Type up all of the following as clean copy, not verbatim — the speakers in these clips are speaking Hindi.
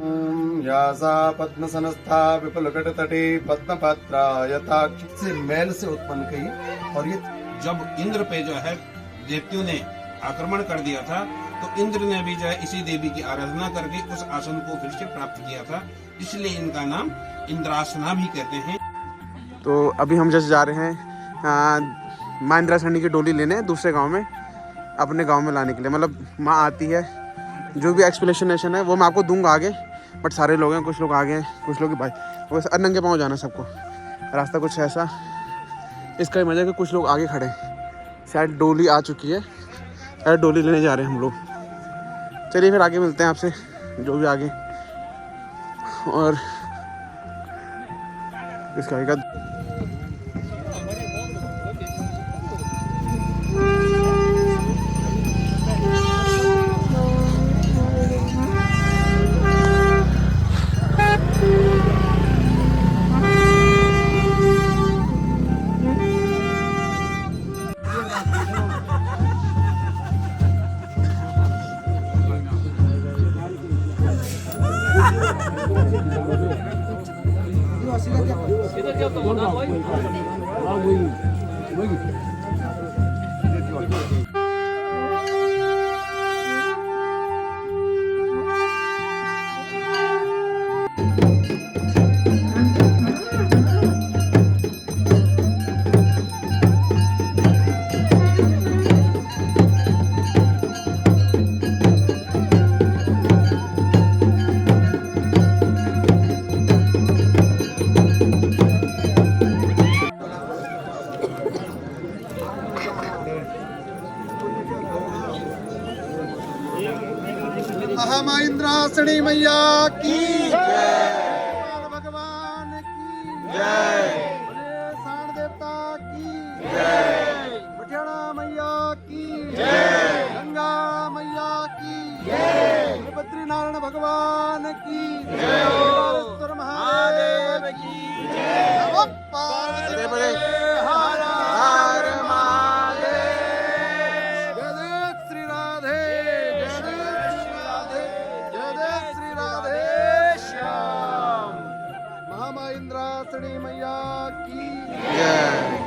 यासा पद्मसनस्था विपुलकटतटे पद्मपात्रा यथाक्ष से मैल से उत्पन्न कही। और ये जब इंद्र पे जो है दैत्यों ने आक्रमण कर दिया था तो इंद्र ने भी जो है इसी देवी की आराधना करके उस आसन को फिर से प्राप्त किया था, इसलिए इनका नाम इंद्रासना भी कहते हैं। तो अभी हम जैसे जा रहे हैं माँ इंद्रासनी की डोली लेने दूसरे गांव में, अपने गांव में लाने के लिए। मतलब माँ आती है, जो भी एक्सप्लेनेशन है वो मैं आपको दूंगा आगे, बट सारे लोग हैं, कुछ लोग आगे हैं, कुछ लोग भाई वैसे नंगे पाँव जाना सबको, रास्ता कुछ ऐसा। इसका ही मजा है कि कुछ लोग आगे खड़े हैं, शायद डोली आ चुकी है, शायद डोली लेने जा रहे हैं हम लोग। चलिए फिर आगे मिलते हैं आपसे, जो भी आगे। और इसका आगे का माँ इंद्रासनी मैया की जय, भगवान की जय, साण देवता की जय, बठियाणा मैया की जय, गंगा मैया की जय, बद्रीनारायण भगवान की जय, बालेश्वर महादेव की जय। इंद्रासनी मैया की जय।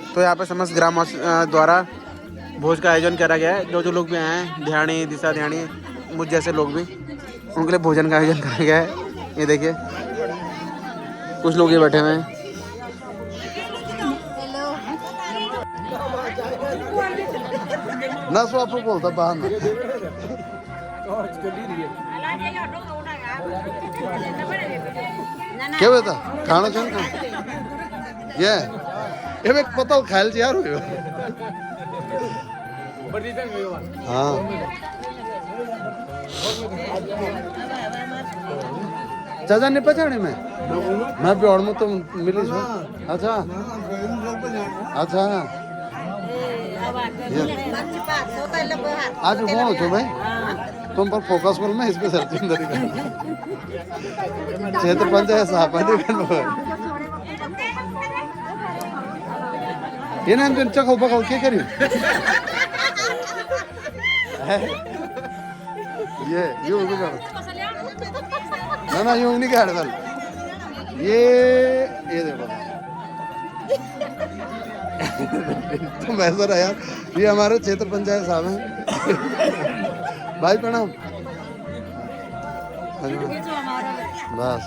तो यहाँ पे समस्त ग्राम द्वारा भोज का आयोजन करा गया है। जो लोग भी आए हैं, ध्यानी, दिशा ध्यानी, मुझ जैसे लोग भी, उनके लिए भोजन का आयोजन करा गया है। ये देखिए कुछ लोग ये बैठे हुए हैं। ना सो आप बोलता बाहर क्या बेटा खाना चाहिए ये एक पता खायल यार हो। हाँ चाचा ने पछाड़े मैं भी और तो मिली छो। अच्छा अच्छा आज कौन छो भाई तुम पर फोकस करो मैं इस पे सर्च क्षेत्र पंचायत साहब ये नाम तो चखो पकाओ क्या करी ये यूं भी कर ना यूं नहीं काट दल ये देखो तुम ऐसा रहा यार। ये हमारे क्षेत्र पंचायत साहब हैं भाई प्रणाम। बस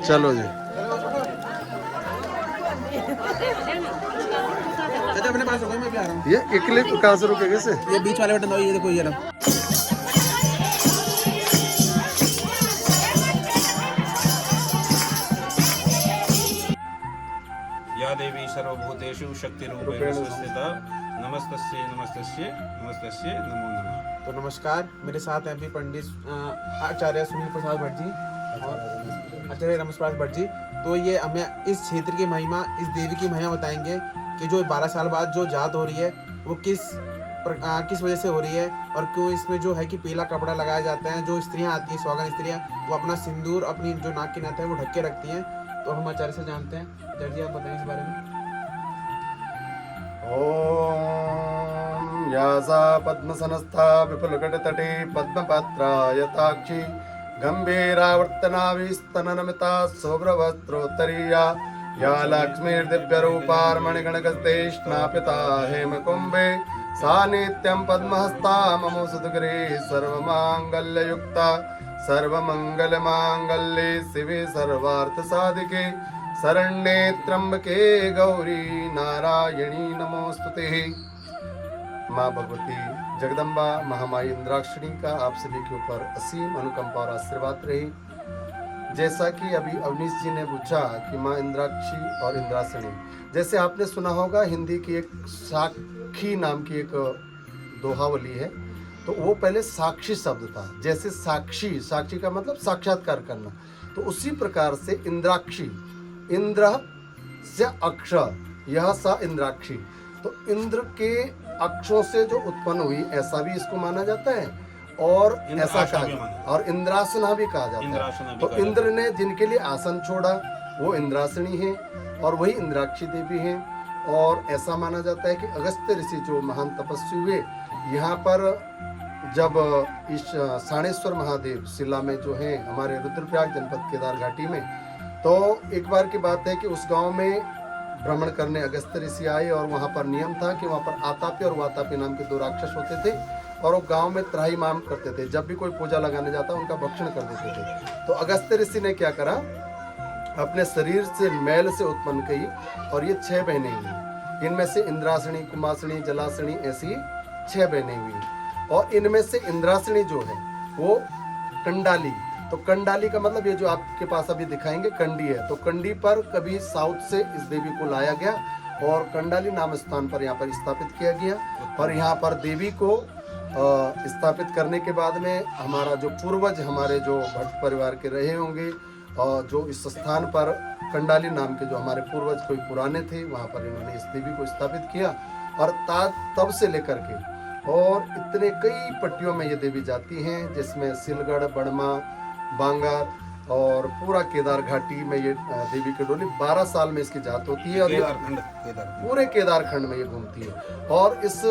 चलो जी अपने पास होगा, मैं भी आ रहा हूँ। ये एक क्लिप कहाँ से रुकेगा से? ये बीच वाले बटन दबाओ, ये देखो ये रहा। या देवी सर्वभूतेषु शक्तिरूपेण संस्थिता नमस्तस्य नमस्तस्य नमस्तस्य नमो नमः। तो नमस्कार, मेरे साथ हैं अभी पंडित आचार्य सुनील प्रसाद भट्ट जी और आचार्य रमेश प्रसाद भट्ट जी। तो ये हमें इस क्षेत्र की महिमा, इस देवी की महिमा बताएंगे कि जो 12 साल बाद जो जात हो रही है वो किस वजह से हो रही है और क्यों इसमें जो है कि पीला कपड़ा लगाया जाता है। जो स्त्रियां आती हैं, सुहागन स्त्रियां, वो अपना सिंदूर अपनी जो नाक की नथ है वो ढक के रखती हैं। तो हम आचार्य से जानते हैं। आचार्य जी, आप बताएं इस बारे में। ॐ यासा पद्मसनस्था विपुलकटतटे पद्मपात्रा यताक्षी गम्भीरावर्तनाभिस्तननमिता शुभ्रवस्त्रोत्तरीया या लक्ष्मीर्दिव्यरूपार्मणिगणगस्ते स्नापिता हेमकुम्भे सा नित्यं पद्महस्ता मम सुदगरे सर्वमाङ्गल्ययुक्ता सर्वमङ्गलमाङ्गल्ये शिवे सर्वार्थसाधिके शरण्ये त्र्यंबके गौरी नारायणी नमोस्तुते। माँ भगवती जगदम्बा महामाई इंद्राक्षणी का आप सभी के ऊपर असीम अनुकंपा और आशीर्वाद रहे। जैसा कि अभी अवनीश जी ने पूछा कि माँ इंद्राक्षी और इंद्रासनी, जैसे आपने सुना होगा हिंदी की एक साक्षी नाम की एक दोहावली है, तो वो पहले साक्षी शब्द था। जैसे साक्षी, साक्षी का मतलब साक्षात्कार करना, तो उसी प्रकार से इंद्राक्षी, इंद्र से अक्ष, यह सा इंद्राक्षी, तो इंद्र के अक्षों से जो उत्पन्न हुई, ऐसा भी इसको माना जाता है और ऐसा कहा, और इंद्रासना भी कहा जाता है। तो इंद्र ने जिनके लिए आसन छोड़ा वो इंद्रासनी है और वही इंद्राक्षी देवी है। और ऐसा माना जाता है कि अगस्त्य ऋषि जो महान तपस्वी हुए, यहाँ पर जब इस साणेश्वर महादेव शिला में जो है हमारे रुद्रप्रयाग जनपद केदार घाटी में, तो एक बार की बात है कि उस गांव में भ्रमण करने अगस्त्य ऋषि आए और वहां पर नियम था कि वहां पर आतापी और वातापी नाम के 2 राक्षस होते थे और वो गांव में त्राही माम करते थे। जब भी कोई पूजा लगाने जाता उनका भक्षण कर देते थे। तो अगस्त्य ऋषि ने क्या करा, अपने शरीर से मैल से उत्पन्न की और ये 6 बहनें हुई। इनमें से इंद्रासनी, कुमासनी, जलासनी, ऐसी 6 बहनें हुई। और इनमें से इंद्रासनी जो है वो कंडाली, तो कंडाली का मतलब ये जो आपके पास अभी दिखाएंगे कंडी है, तो कंडी पर कभी साउथ से इस देवी को लाया गया और कंडाली नाम स्थान पर यहाँ पर स्थापित किया गया। और यहाँ पर देवी को स्थापित करने के बाद में हमारा जो पूर्वज, हमारे जो भट्ट परिवार के रहे होंगे और जो इस स्थान पर कंडाली नाम के जो हमारे पूर्वज कोई पुराने थे, वहाँ पर इन्होंने इस देवी को स्थापित किया। और तब से लेकर के और इतने कई पट्टियों में ये देवी जाती हैं, जिसमें सिलगढ़, बड़मा, बांगा और पूरा केदार घाटी में ये देवी की डोली 12 साल में इसकी जात होती है और ये पूरे केदार खंड में ये घूमती है। और इस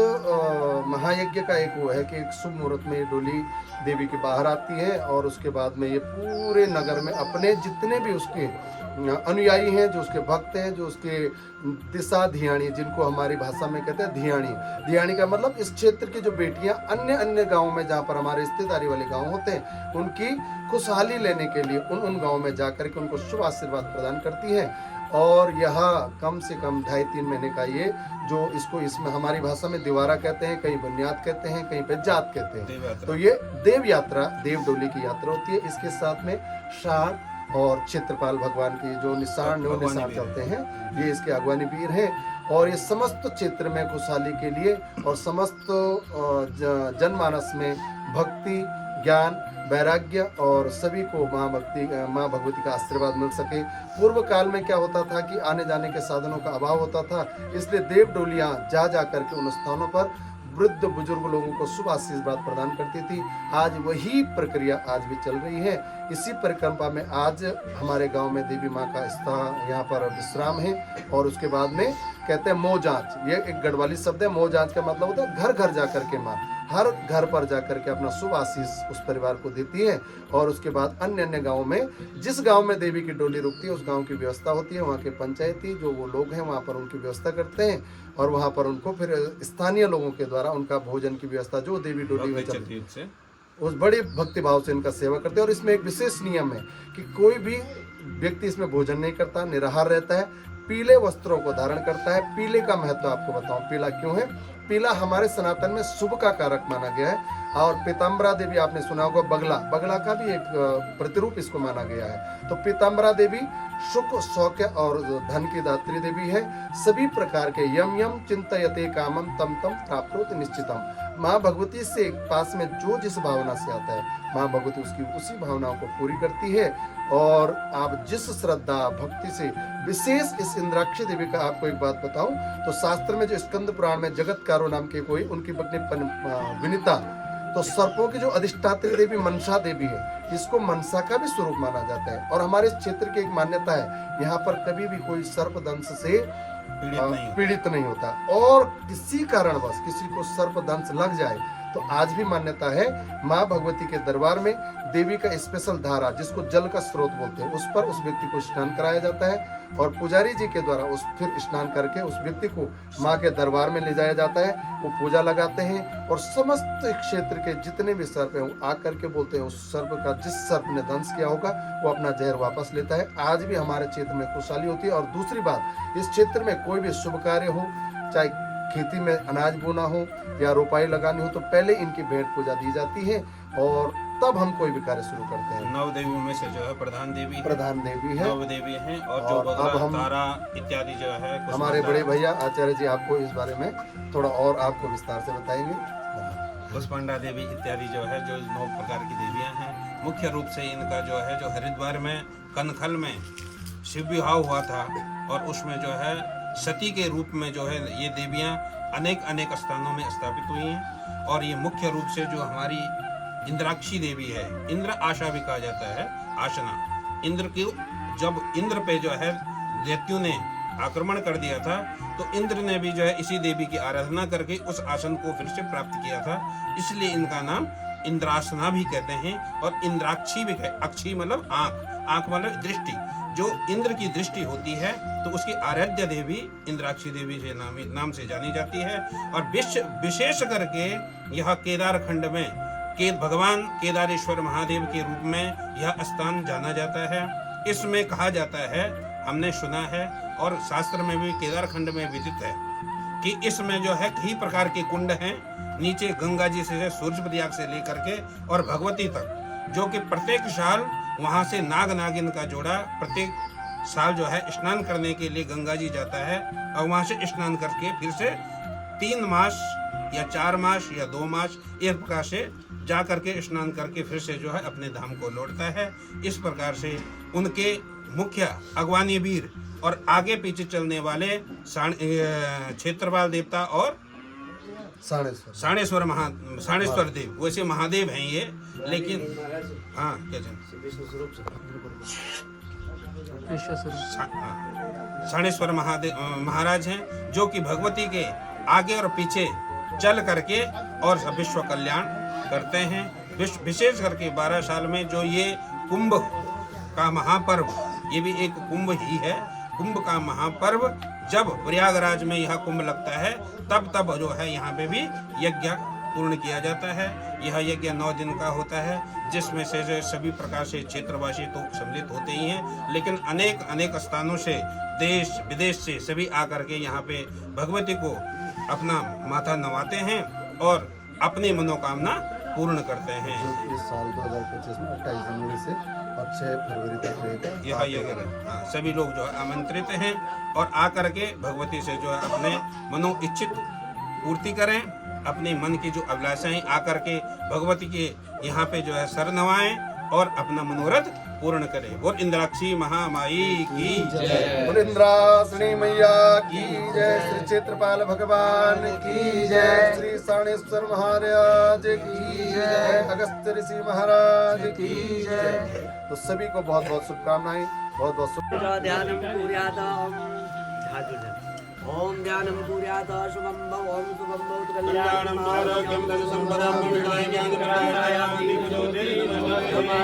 महायज्ञ का एक वो है कि एक शुभ मुहूर्त में ये डोली देवी के बाहर आती है और उसके बाद में ये पूरे नगर में अपने जितने भी उसके अनुयायी हैं, जो उसके भक्त हैं, जो उसके दिशा धियाणी, जिनको हमारी भाषा में कहते हैं धियाणी, धियाणी का मतलब इस क्षेत्र की जो बेटियां अन्य गाँव में जहाँ पर हमारे रिश्तेदारी वाले गाँव होते हैं, उनकी खुशहाली लेने के लिए उन गाँव में जाकर के उनको शुभ आशीर्वाद प्रदान करती है। और यह कम से कम 2.5-3 महीने का ये जो इसमें हमारी भाषा में दिवारा कहते हैं, कहीं बुनियाद कहते हैं, कहीं पे जात कहते हैं। तो ये देव यात्रा, देव डोली की यात्रा होती है। इसके साथ में शाह और क्षेत्रपाल भगवान की जो निशान चलते हैं, ये इसके अगवानी वीर हैं। और ये समस्त क्षेत्र में खुशहाली के लिए और समस्त जनमानस में भक्ति, ज्ञान, वैराग्य और सभी को माँ भगवती का आशीर्वाद मिल सके। पूर्व काल में क्या होता था कि आने जाने के साधनों का अभाव होता था, इसलिए देव डोलियाँ जा करके उन स्थानों पर वृद्ध बुजुर्ग लोगों को शुभ आशीर्वाद प्रदान करती थी। आज वही प्रक्रिया आज भी चल रही है। इसी परिक्रमा में आज हमारे गांव में देवी माँ का स्थान यहाँ पर विश्राम है। और उसके बाद में कहते हैं मोह जांच, ये एक गढ़वाली शब्द है। मोह जांच का मतलब होता है घर घर जाकर के माँ हर घर पर जाकर के अपना शुभ आशीष उस परिवार को देती है। और उसके बाद अन्य गाँव में, जिस गाँव में देवी की डोली रुकती है उस गाँव की व्यवस्था होती है, वहाँ के पंचायती जो वो लोग हैं वहाँ पर उनकी व्यवस्था करते हैं और वहाँ पर उनको फिर स्थानीय लोगों के द्वारा उनका भोजन की व्यवस्था जो देवी डोली में चलती है उस बड़े भक्ति भाव से इनका सेवा करते हैं। और इसमें एक विशेष नियम है कि कोई भी व्यक्ति इसमें भोजन नहीं करता, निराहार रहता है पीले वस्त्रों को धारण करता है। पीले का महत्व आपको बताऊं, पीला क्यों है? पीला हमारे सनातन में शुभ का कारक माना गया है। और पीताम्बरा देवी आपने सुना होगा, बगला, बगला का भी एक प्रतिरूप इसको माना गया है। तो पीताम्बरा देवी सुख, सौख्य और धन की दात्री देवी है। सभी प्रकार के यम यम चिंतयते कामम तम तम प्राप्नोति निश्चितम। माँ भगवती से पास में जो जिस भावना से आता है, माँ भगवती उसकी उसी भावनाओं को पूरी करती है। और आप जिस श्रद्धा भक्ति से, विशेष इस इंद्राक्षी देवी का आपको एक बात बताऊं तो शास्त्र में जो स्कंद पुराण में जगतकारो नाम के कोई उनकी पत्नी विनीता, तो सर्पों की जो अधिष्ठात्री देवी मनसा देवी है, इसको मनसा का भी स्वरूप माना जाता है। और हमारे इस क्षेत्र की एक मान्यता है, यहाँ पर कभी भी कोई सर्प दंश से पीड़ित नहीं होता। और किसी कारणवश किसी को सर्प दंश लग जाए तो आज भी मान्यता है, माँ भगवती के दरबार में देवी का स्पेशल धारा, जिसको जल का स्रोत बोलते हैं, उस पर उस व्यक्ति को स्नान कराया जाता है। और पुजारी जी के द्वारा उस फिर स्नान करके उस व्यक्ति को माँ के दरबार में ले जाया जाता है। वो पूजा लगाते हैं और समस्त क्षेत्र के जितने भी सर्प हैं वो आकर के बोलते हैं उस सर्प का, जिस सर्प ने दंश किया होगा वो अपना जहर वापस लेता है। आज भी हमारे क्षेत्र में खुशहाली होती है। और दूसरी बात, इस क्षेत्र में कोई भी शुभ कार्य हो, चाहे खेती में अनाज बोना हो या रोपाई लगानी हो, तो पहले इनकी भेंट पूजा दी जाती है और तब हम कोई भी कार्य शुरू करते हैं। 9 देवियों में से जो है प्रधान देवी है, 9 देवी हैं। और जो अब हम तारा इत्यादि जो है हमारे बड़े भैया आचार्य जी आपको इस बारे में थोड़ा और आपको विस्तार से बताएंगे। कुष्मांडा देवी इत्यादि जो है, जो 9 प्रकार की देवियां हैं। मुख्य रूप से इनका जो है, जो हरिद्वार में कनखल में शिव विवाह हुआ था और उसमें जो है सती के रूप में जो है ये देवियां अनेक स्थानों में स्थापित हुई हैं। और ये मुख्य रूप से जो हमारी इंद्राक्षी देवी है, इंद्र आशा भी कहा जाता है, आशना। इंद्र की जब इंद्र पे जो है दैत्यों ने आक्रमण कर दिया था, तो इंद्र ने भी जो है इसी देवी की आराधना करके उस आसन को फिर से प्राप्त किया था। इसलिए इनका नाम इंद्रासना भी कहते हैं और इंद्राक्षी भी कहते हैं। अक्षी मतलब आंख, आंख मतलब दृष्टि। जो इंद्र की दृष्टि होती है तो उसकी आराध्य देवी इंद्राक्षी देवी के नाम से जानी जाती है। और विशेष करके यह केदार खंड में भगवान केदारेश्वर महादेव के रूप में यह स्थान जाना जाता है। इसमें कहा जाता है, हमने सुना है और शास्त्र में भी केदार खंड में विदित है कि इसमें जो है कई प्रकार के कुंड हैं। नीचे गंगा जी से सूर्य प्रयाग से लेकर के और भगवती तक, जो कि प्रत्येक साल वहां से नाग नागिन का जोड़ा प्रत्येक साल जो है स्नान करने के लिए गंगा जी जाता है और वहां से स्नान करके फिर से 3 मास या 4 मास या 2 मास एक प्रकार से जा करके स्नान करके फिर से जो है अपने धाम को लौटता है। इस प्रकार से उनके मुख्य अगवानी वीर और आगे पीछे चलने वाले क्षेत्रपाल देवता और साणेश्वर देव, वैसे महादेव हैं ये, लेकिन हाँ क्या साणेश्वर महाराज हैं, जो कि भगवती के आगे और पीछे चल करके और विश्व कल्याण करते हैं। विशेष करके 12 साल में जो ये कुंभ का महापर्व, ये भी एक कुंभ ही है। कुंभ का महापर्व जब प्रयागराज में यह कुंभ लगता है तब जो है यहाँ पे भी यज्ञ पूर्ण किया जाता है। यह यज्ञ 9 दिन का होता है, जिसमें से सभी प्रकार से क्षेत्रवासी तो सम्मिलित होते ही हैं, लेकिन अनेक स्थानों से देश विदेश से सभी आकर के यहाँ पे भगवती को अपना माथा नवाते हैं और अपनी मनोकामना पूर्ण करते हैं। इस साल 2025 में 28 जनवरी से और 6 फरवरी तक रहेगा यह सभी लोग जो है आमंत्रित हैं और आकर के भगवती से जो है अपने मनो इच्छित पूर्ति करें। अपने मन की जो अभिलाषाएं आकर के भगवती के यहाँ पे जो है सर नवाएं और अपना मनोरथ पूर्ण करें। और इंद्राक्षी महामाई की जय, और इंद्रासनी मैया की जय, श्री क्षेत्रपाल भगवान की जय, श्री साणेश्वर महाराज की जय, अगस्त्य ऋषि महाराज की जय। तो सभी को बहुत बहुत शुभकामनाएं, बहुत बहुत ओम ध्यानम कुर्यात शुभम भव ओम शुभम भवतु कल्याणम आरोग्यम धन संपदाम विद्याय ज्ञान प्रदायामि ज्योतिर्गमय।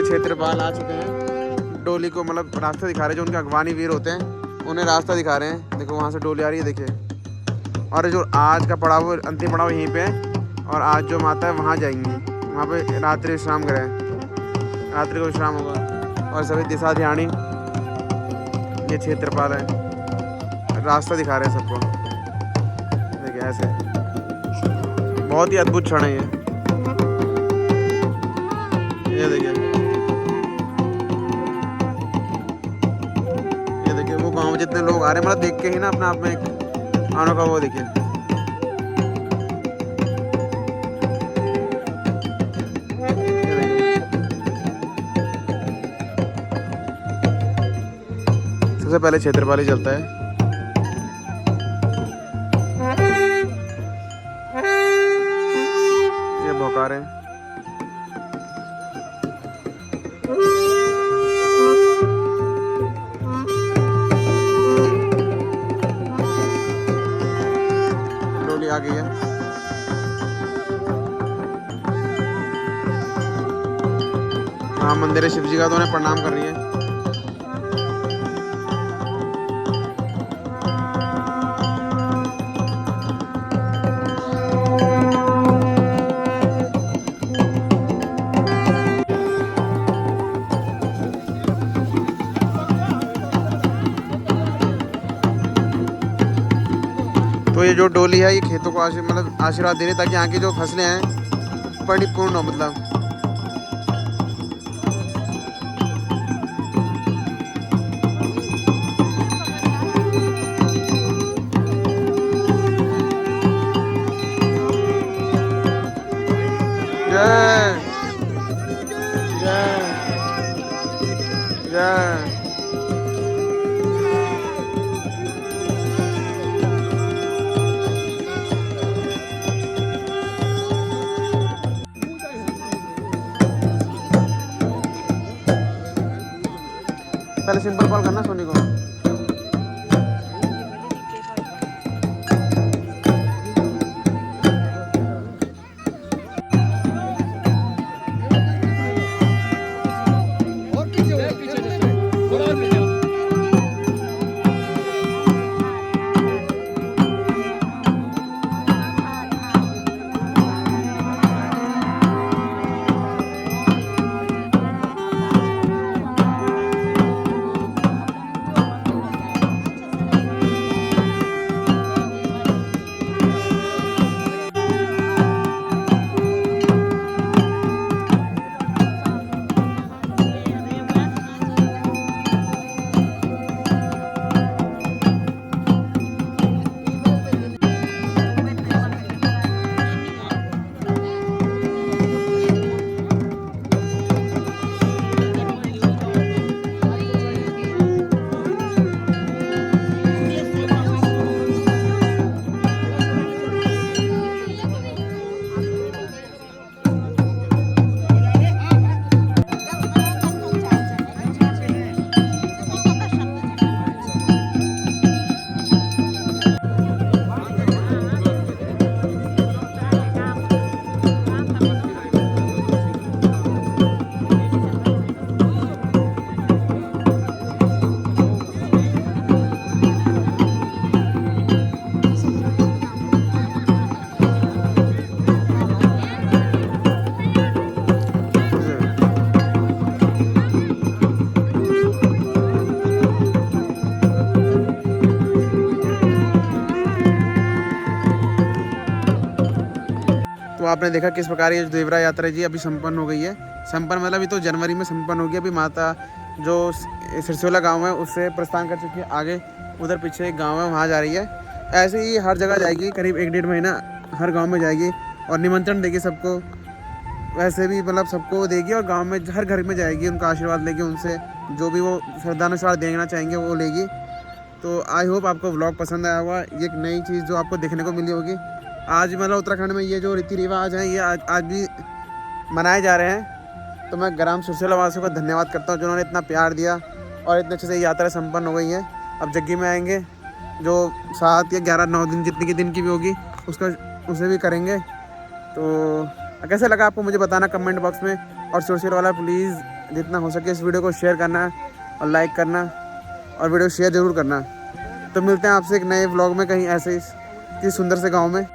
क्षेत्रपाल आ चुके हैं, डोली को मतलब रास्ता दिखा रहे हैं। जो उनके अगवानी वीर होते हैं उन्हें रास्ता दिखा रहे हैं। देखो वहाँ से डोली आ रही है, देखिए। और जो आज का पड़ाव, अंतिम पड़ाव यहीं पे है। और आज जो माता है वहाँ जाएंगी, वहाँ पे रात्रि विश्राम करें, रात्रि को विश्राम होगा। और सभी दिशा ध्यानी, ये क्षेत्रपाल है, रास्ता दिखा रहे हैं सबको। देखिए ऐसे, बहुत ही अद्भुत क्षण है ये देखिए। वो गांव में जितने लोग आ रहे हैं, मतलब देख के ही ना अपने आप में एक अनोखा वो देखिए। सबसे पहले क्षेत्रपाल ही चलता है। ये भौंका रहे हैं। आ गई है। हाँ, मंदिर है शिव जी का, तो उन्हें प्रणाम कर रही है। तो ये जो डोली है, ये खेतों को मतलब आशीर्वाद दे रही है, ताकि यहाँ की जो फसलें हैं परिपूर्ण हो। मतलब जय जय जय। पहले सिंपल कॉल करना सोनी को। आपने देखा किस प्रकार ये देवरा यात्रा जी अभी संपन्न हो गई है। संपन्न मतलब ये तो जनवरी में संपन्न होगी। अभी माता जो सिरसोला गांव है उससे प्रस्थान कर चुकी है, आगे उधर पीछे एक गांव है वहाँ जा रही है। ऐसे ही हर जगह जाएगी, करीब 1-1.5 महीना हर गांव में जाएगी और निमंत्रण देगी सबको। वैसे भी मतलब सबको देगी और गांव में हर घर में जाएगी, उनका आशीर्वाद लेगी, उनसे जो भी वो श्रद्धानुसार देना चाहेंगे वो लेगी। तो आई होप आपको व्लॉग पसंद आया होगा। ये एक नई चीज़ जो आपको देखने को मिली होगी। आज मतलब उत्तराखंड में ये जो रीति रिवाज हैं ये आज भी मनाए जा रहे हैं। तो मैं ग्राम सिरसोला वासियों का धन्यवाद करता हूँ जिन्होंने इतना प्यार दिया और इतने अच्छे से यात्रा संपन्न हो गई है। अब जग्गी में आएंगे जो 7 या 11-9 दिन जितनी की दिन की भी होगी उसे भी करेंगे। तो कैसे लगा आपको मुझे बताना कमेंट बॉक्स में। और सिरसोला वाला प्लीज़ जितना हो सके इस वीडियो को शेयर करना और लाइक करना और वीडियो शेयर ज़रूर करना। तो मिलते हैं आपसे एक नए व्लॉग में कहीं ऐसे ही किसी सुंदर से गाँव में।